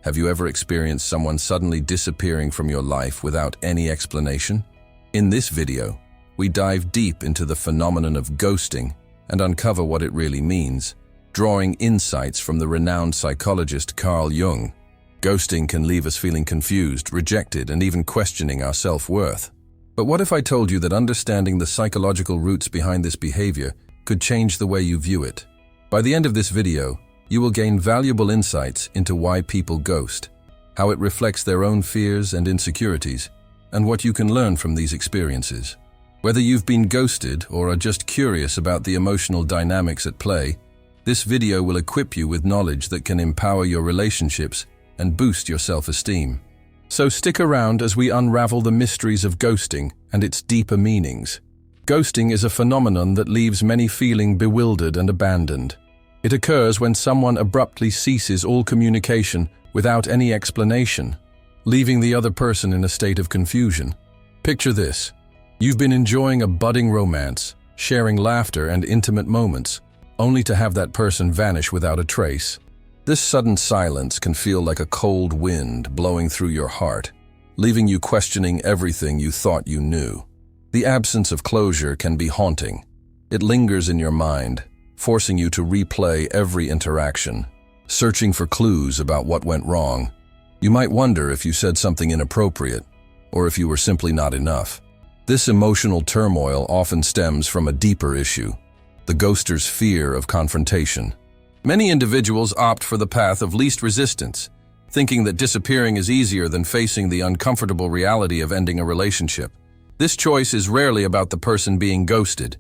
Have you ever experienced someone suddenly disappearing from your life without any explanation? In this video, we dive deep into the phenomenon of ghosting and uncover what it really means, drawing insights from the renowned psychologist Carl Jung. Ghosting can leave us feeling confused, rejected, and even questioning our self-worth. But what if I told you that understanding the psychological roots behind this behavior could change the way you view it? By the end of this video, you will gain valuable insights into why people ghost, how it reflects their own fears and insecurities, and what you can learn from these experiences. Whether you've been ghosted or are just curious about the emotional dynamics at play, this video will equip you with knowledge that can empower your relationships and boost your self-esteem. So stick around as we unravel the mysteries of ghosting and its deeper meanings. Ghosting is a phenomenon that leaves many feeling bewildered and abandoned. It occurs when someone abruptly ceases all communication without any explanation, leaving the other person in a state of confusion. Picture this. You've been enjoying a budding romance, sharing laughter and intimate moments, only to have that person vanish without a trace. This sudden silence can feel like a cold wind blowing through your heart, leaving you questioning everything you thought you knew. The absence of closure can be haunting. It lingers in your mind, forcing you to replay every interaction, searching for clues about what went wrong. You might wonder if you said something inappropriate, or if you were simply not enough. This emotional turmoil often stems from a deeper issue, the ghoster's fear of confrontation. Many individuals opt for the path of least resistance, thinking that disappearing is easier than facing the uncomfortable reality of ending a relationship. This choice is rarely about the person being ghosted.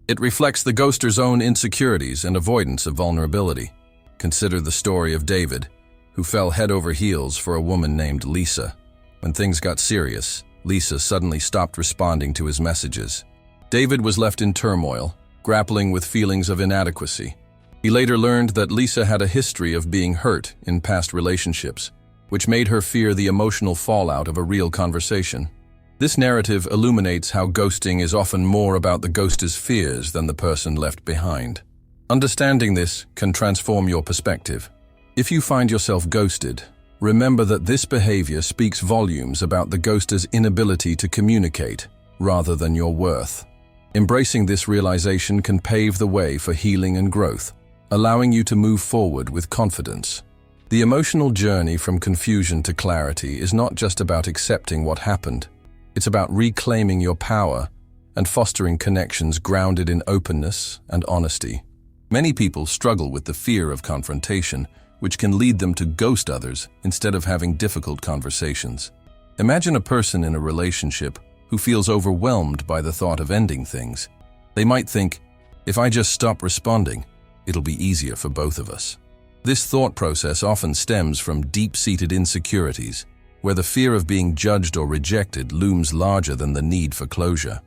It reflects the ghoster's own insecurities and avoidance of vulnerability. Consider the story of David, who fell head over heels for a woman named Lisa. When things got serious, Lisa suddenly stopped responding to his messages. David was left in turmoil, grappling with feelings of inadequacy. He later learned that Lisa had a history of being hurt in past relationships, which made her fear the emotional fallout of a real conversation. This narrative illuminates how ghosting is often more about the ghoster's fears than the person left behind. Understanding this can transform your perspective. If you find yourself ghosted, remember that this behavior speaks volumes about the ghoster's inability to communicate, rather than your worth. Embracing this realization can pave the way for healing and growth, allowing you to move forward with confidence. The emotional journey from confusion to clarity is not just about accepting what happened. It's about reclaiming your power and fostering connections grounded in openness and honesty. Many people struggle with the fear of confrontation, which can lead them to ghost others instead of having difficult conversations. Imagine a person in a relationship who feels overwhelmed by the thought of ending things. They might think, if I just stop responding, it'll be easier for both of us. This thought process often stems from deep-seated insecurities, where the fear of being judged or rejected looms larger than the need for closure.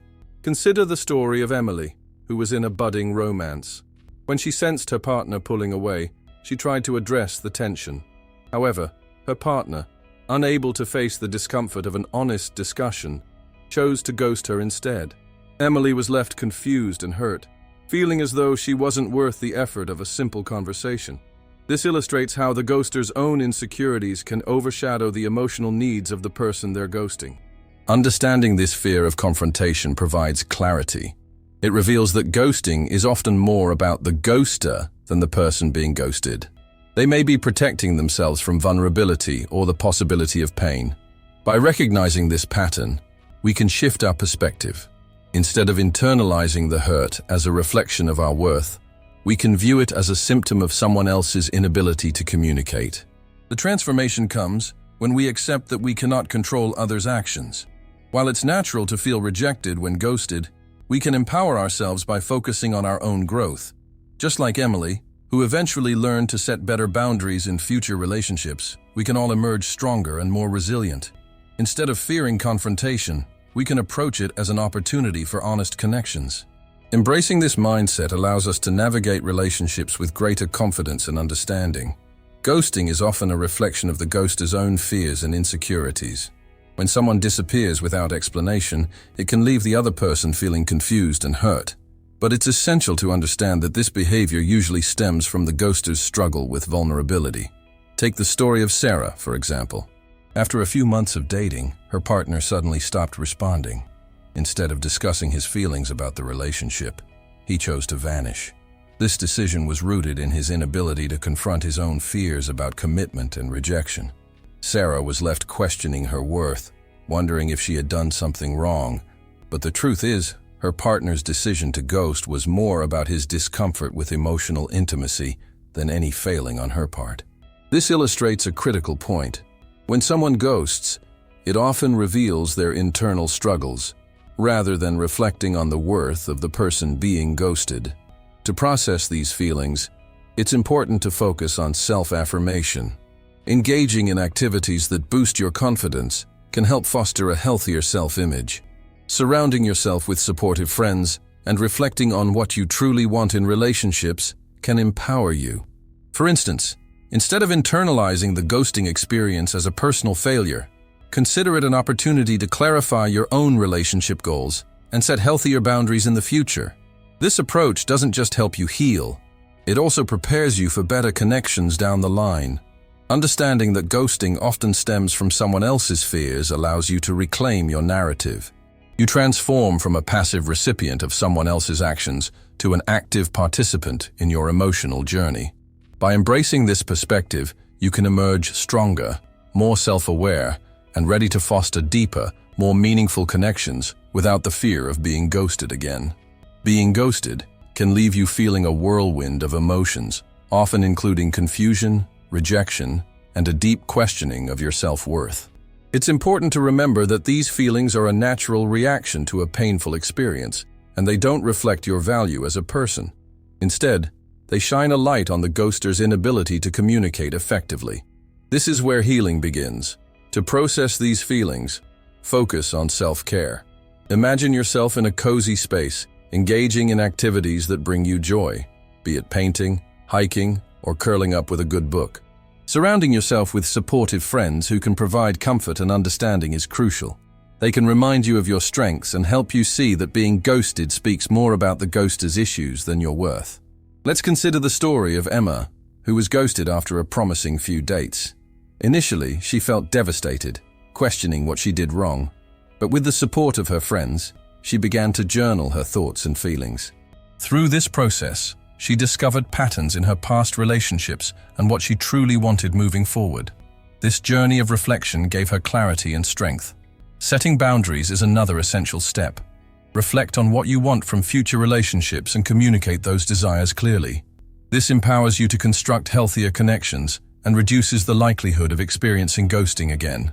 Consider the story of Emily, who was in a budding romance. When she sensed her partner pulling away, she tried to address the tension. However, her partner, unable to face the discomfort of an honest discussion, chose to ghost her instead. Emily was left confused and hurt, feeling as though she wasn't worth the effort of a simple conversation. This illustrates how the ghoster's own insecurities can overshadow the emotional needs of the person they're ghosting. Understanding this fear of confrontation provides clarity. It reveals that ghosting is often more about the ghoster than the person being ghosted. They may be protecting themselves from vulnerability or the possibility of pain. By recognizing this pattern, we can shift our perspective. Instead of internalizing the hurt as a reflection of our worth, we can view it as a symptom of someone else's inability to communicate. The transformation comes when we accept that we cannot control others' actions. While it's natural to feel rejected when ghosted, we can empower ourselves by focusing on our own growth. Just like Emily, who eventually learned to set better boundaries in future relationships, we can all emerge stronger and more resilient. Instead of fearing confrontation, we can approach it as an opportunity for honest connections. Embracing this mindset allows us to navigate relationships with greater confidence and understanding. Ghosting is often a reflection of the ghoster's own fears and insecurities. When someone disappears without explanation, it can leave the other person feeling confused and hurt. But it's essential to understand that this behavior usually stems from the ghoster's struggle with vulnerability. Take the story of Sarah, for example. After a few months of dating, her partner suddenly stopped responding. Instead of discussing his feelings about the relationship, he chose to vanish. This decision was rooted in his inability to confront his own fears about commitment and rejection. Sarah was left questioning her worth, wondering if she had done something wrong. But the truth is, her partner's decision to ghost was more about his discomfort with emotional intimacy than any failing on her part. This illustrates a critical point. When someone ghosts, it often reveals their internal struggles, rather than reflecting on the worth of the person being ghosted. To process these feelings, it's important to focus on self-affirmation. Engaging in activities that boost your confidence can help foster a healthier self-image. Surrounding yourself with supportive friends and reflecting on what you truly want in relationships can empower you. For instance, instead of internalizing the ghosting experience as a personal failure, consider it an opportunity to clarify your own relationship goals and set healthier boundaries in the future. This approach doesn't just help you heal, it also prepares you for better connections down the line. Understanding that ghosting often stems from someone else's fears allows you to reclaim your narrative. You transform from a passive recipient of someone else's actions to an active participant in your emotional journey. By embracing this perspective, you can emerge stronger, more self-aware, and ready to foster deeper, more meaningful connections without the fear of being ghosted again. Being ghosted can leave you feeling a whirlwind of emotions, often including confusion, rejection, and a deep questioning of your self-worth. It's important to remember that these feelings are a natural reaction to a painful experience, and they don't reflect your value as a person. Instead, they shine a light on the ghoster's inability to communicate effectively. This is where healing begins. To process these feelings, focus on self-care. Imagine yourself in a cozy space, engaging in activities that bring you joy, be it painting, hiking, or curling up with a good book. Surrounding yourself with supportive friends who can provide comfort and understanding is crucial. They can remind you of your strengths and help you see that being ghosted speaks more about the ghoster's issues than your worth. Let's consider the story of Emma, who was ghosted after a promising few dates. Initially, she felt devastated, questioning what she did wrong. But with the support of her friends, she began to journal her thoughts and feelings. Through this process, she discovered patterns in her past relationships and what she truly wanted moving forward. This journey of reflection gave her clarity and strength. Setting boundaries is another essential step. Reflect on what you want from future relationships and communicate those desires clearly. This empowers you to construct healthier connections and reduces the likelihood of experiencing ghosting again.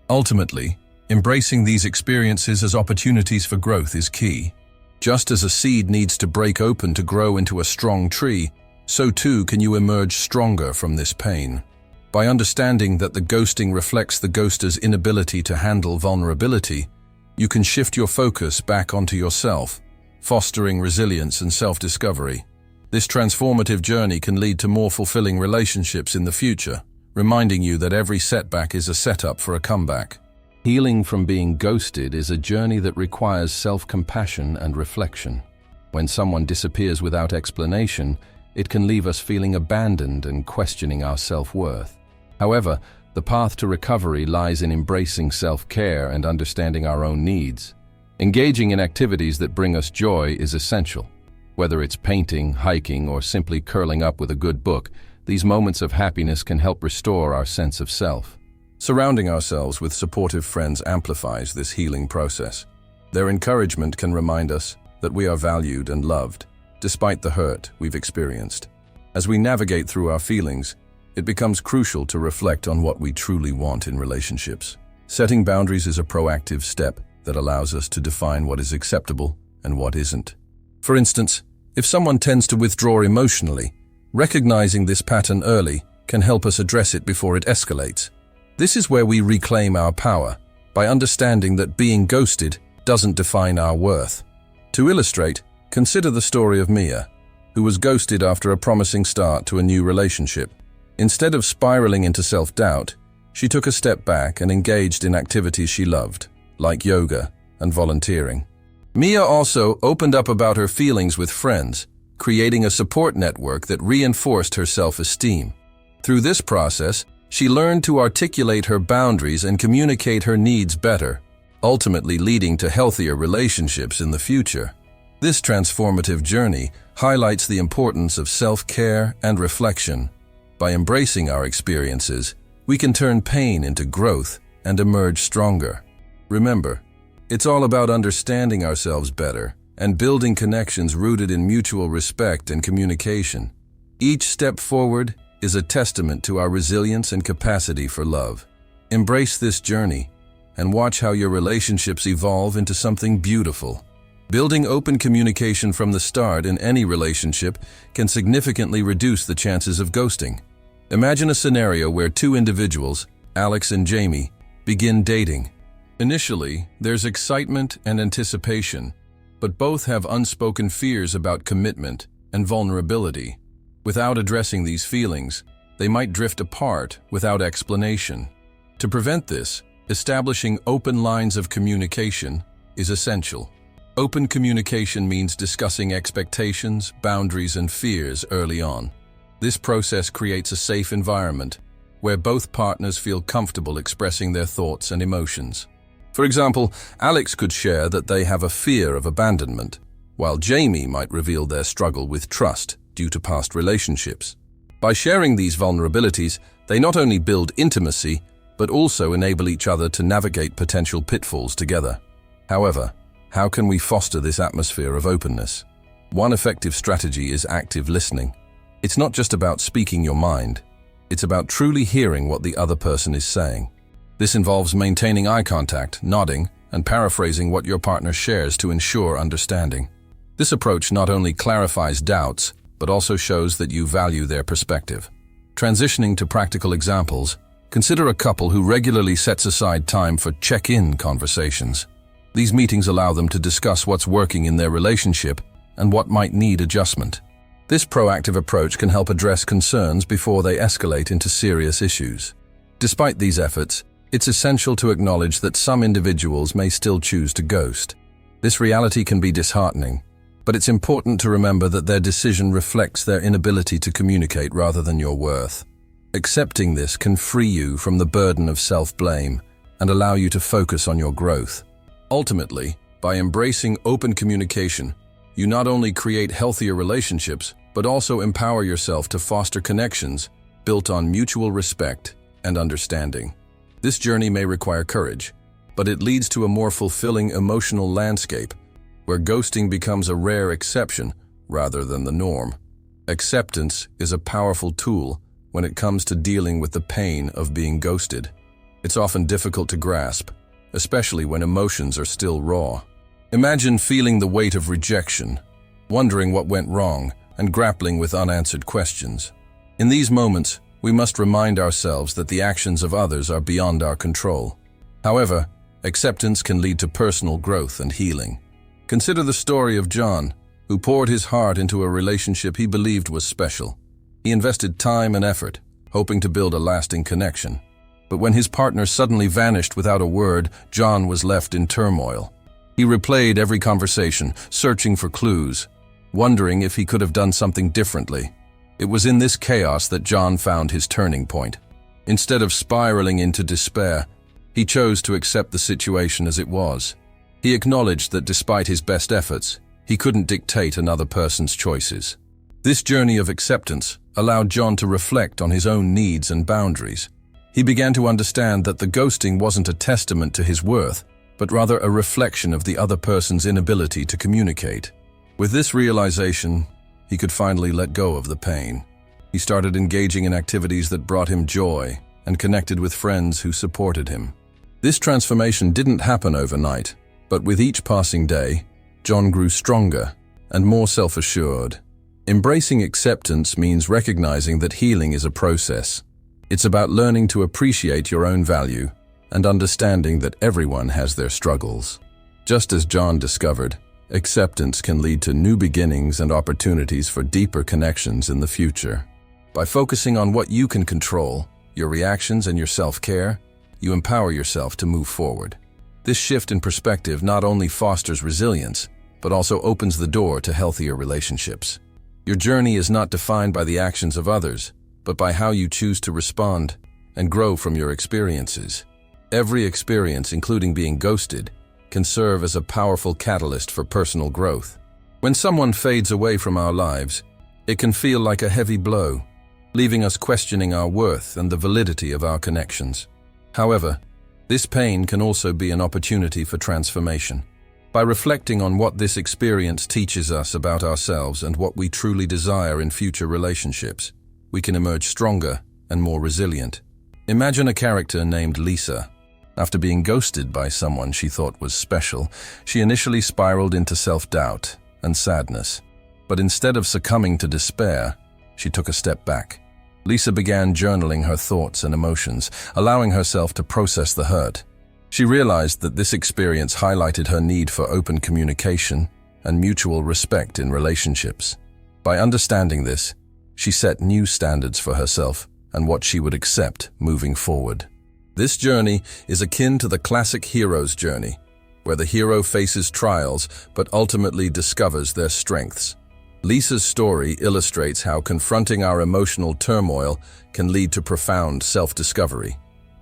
Ultimately, embracing these experiences as opportunities for growth is key. Just as a seed needs to break open to grow into a strong tree, so too can you emerge stronger from this pain. By understanding that the ghosting reflects the ghoster's inability to handle vulnerability, you can shift your focus back onto yourself, fostering resilience and self-discovery. This transformative journey can lead to more fulfilling relationships in the future, reminding you that every setback is a setup for a comeback. Healing from being ghosted is a journey that requires self-compassion and reflection. When someone disappears without explanation, it can leave us feeling abandoned and questioning our self-worth. However, the path to recovery lies in embracing self-care and understanding our own needs. Engaging in activities that bring us joy is essential. Whether it's painting, hiking, or simply curling up with a good book, these moments of happiness can help restore our sense of self. Surrounding ourselves with supportive friends amplifies this healing process. Their encouragement can remind us that we are valued and loved, despite the hurt we've experienced. As we navigate through our feelings, it becomes crucial to reflect on what we truly want in relationships. Setting boundaries is a proactive step that allows us to define what is acceptable and what isn't. For instance, if someone tends to withdraw emotionally, recognizing this pattern early can help us address it before it escalates. This is where we reclaim our power, by understanding that being ghosted doesn't define our worth. To illustrate, consider the story of Mia, who was ghosted after a promising start to a new relationship. Instead of spiraling into self-doubt, she took a step back and engaged in activities she loved, like yoga and volunteering. Mia also opened up about her feelings with friends, creating a support network that reinforced her self-esteem. Through this process, She learned to articulate her boundaries and communicate her needs better, ultimately leading to healthier relationships in the future. This transformative journey highlights the importance of self-care and reflection. By embracing our experiences, we can turn pain into growth and emerge stronger. Remember, it's all about understanding ourselves better and building connections rooted in mutual respect and communication. Each step forward is a testament to our resilience and capacity for love. Embrace this journey and watch how your relationships evolve into something beautiful. Building open communication from the start in any relationship can significantly reduce the chances of ghosting. Imagine a scenario where two individuals, Alex and Jamie, begin dating. Initially, there's excitement and anticipation, but both have unspoken fears about commitment and vulnerability. Without addressing these feelings, they might drift apart without explanation. To prevent this, establishing open lines of communication is essential. Open communication means discussing expectations, boundaries, and fears early on. This process creates a safe environment where both partners feel comfortable expressing their thoughts and emotions. For example, Alex could share that they have a fear of abandonment, while Jamie might reveal their struggle with trust due to past relationships. By sharing these vulnerabilities, they not only build intimacy, but also enable each other to navigate potential pitfalls together. However, how can we foster this atmosphere of openness? One effective strategy is active listening. It's not just about speaking your mind. It's about truly hearing what the other person is saying. This involves maintaining eye contact, nodding, and paraphrasing what your partner shares to ensure understanding. This approach not only clarifies doubts, but also shows that you value their perspective. Transitioning to practical examples, consider a couple who regularly sets aside time for check-in conversations. These meetings allow them to discuss what's working in their relationship and what might need adjustment. This proactive approach can help address concerns before they escalate into serious issues. Despite these efforts, it's essential to acknowledge that some individuals may still choose to ghost. This reality can be disheartening, but it's important to remember that their decision reflects their inability to communicate rather than your worth. Accepting this can free you from the burden of self-blame and allow you to focus on your growth. Ultimately, by embracing open communication, you not only create healthier relationships, but also empower yourself to foster connections built on mutual respect and understanding. This journey may require courage, but it leads to a more fulfilling emotional landscape where ghosting becomes a rare exception rather than the norm. Acceptance is a powerful tool when it comes to dealing with the pain of being ghosted. It's often difficult to grasp, especially when emotions are still raw. Imagine feeling the weight of rejection, wondering what went wrong, and grappling with unanswered questions. In these moments, we must remind ourselves that the actions of others are beyond our control. However, acceptance can lead to personal growth and healing. Consider the story of John, who poured his heart into a relationship he believed was special. He invested time and effort, hoping to build a lasting connection. But when his partner suddenly vanished without a word, John was left in turmoil. He replayed every conversation, searching for clues, wondering if he could have done something differently. It was in this chaos that John found his turning point. Instead of spiraling into despair, he chose to accept the situation as it was. He acknowledged that despite his best efforts, he couldn't dictate another person's choices. This journey of acceptance allowed John to reflect on his own needs and boundaries. He began to understand that the ghosting wasn't a testament to his worth, but rather a reflection of the other person's inability to communicate. With this realization, he could finally let go of the pain. He started engaging in activities that brought him joy and connected with friends who supported him. This transformation didn't happen overnight, but with each passing day, John grew stronger and more self-assured. Embracing acceptance means recognizing that healing is a process. It's about learning to appreciate your own value and understanding that everyone has their struggles. Just as John discovered, acceptance can lead to new beginnings and opportunities for deeper connections in the future. By focusing on what you can control, your reactions and your self-care, you empower yourself to move forward. This shift in perspective not only fosters resilience, but also opens the door to healthier relationships. Your journey is not defined by the actions of others, but by how you choose to respond and grow from your experiences. Every experience, including being ghosted, can serve as a powerful catalyst for personal growth. When someone fades away from our lives, it can feel like a heavy blow, leaving us questioning our worth and the validity of our connections. However, this pain can also be an opportunity for transformation. By reflecting on what this experience teaches us about ourselves and what we truly desire in future relationships, we can emerge stronger and more resilient. Imagine a character named Lisa. After being ghosted by someone she thought was special, she initially spiraled into self-doubt and sadness. But instead of succumbing to despair, she took a step back. Lisa began journaling her thoughts and emotions, allowing herself to process the hurt. She realized that this experience highlighted her need for open communication and mutual respect in relationships. By understanding this, she set new standards for herself and what she would accept moving forward. This journey is akin to the classic hero's journey, where the hero faces trials but ultimately discovers their strengths. Lisa's story illustrates how confronting our emotional turmoil can lead to profound self-discovery.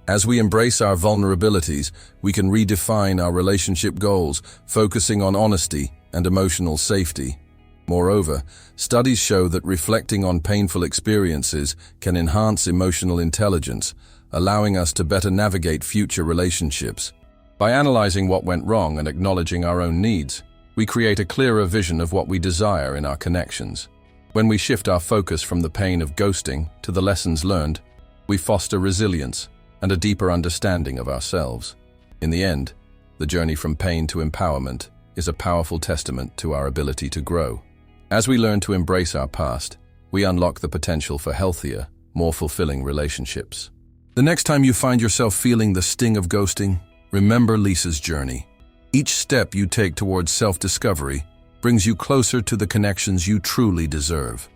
As we embrace our vulnerabilities, we can redefine our relationship goals, focusing on honesty and emotional safety. Moreover, studies show that reflecting on painful experiences can enhance emotional intelligence, allowing us to better navigate future relationships. By analyzing what went wrong and acknowledging our own needs, we create a clearer vision of what we desire in our connections. When we shift our focus from the pain of ghosting to the lessons learned, we foster resilience and a deeper understanding of ourselves. In the end, the journey from pain to empowerment is a powerful testament to our ability to grow. As we learn to embrace our past, we unlock the potential for healthier, more fulfilling relationships. The next time you find yourself feeling the sting of ghosting, remember Lisa's journey. Each step you take towards self-discovery brings you closer to the connections you truly deserve.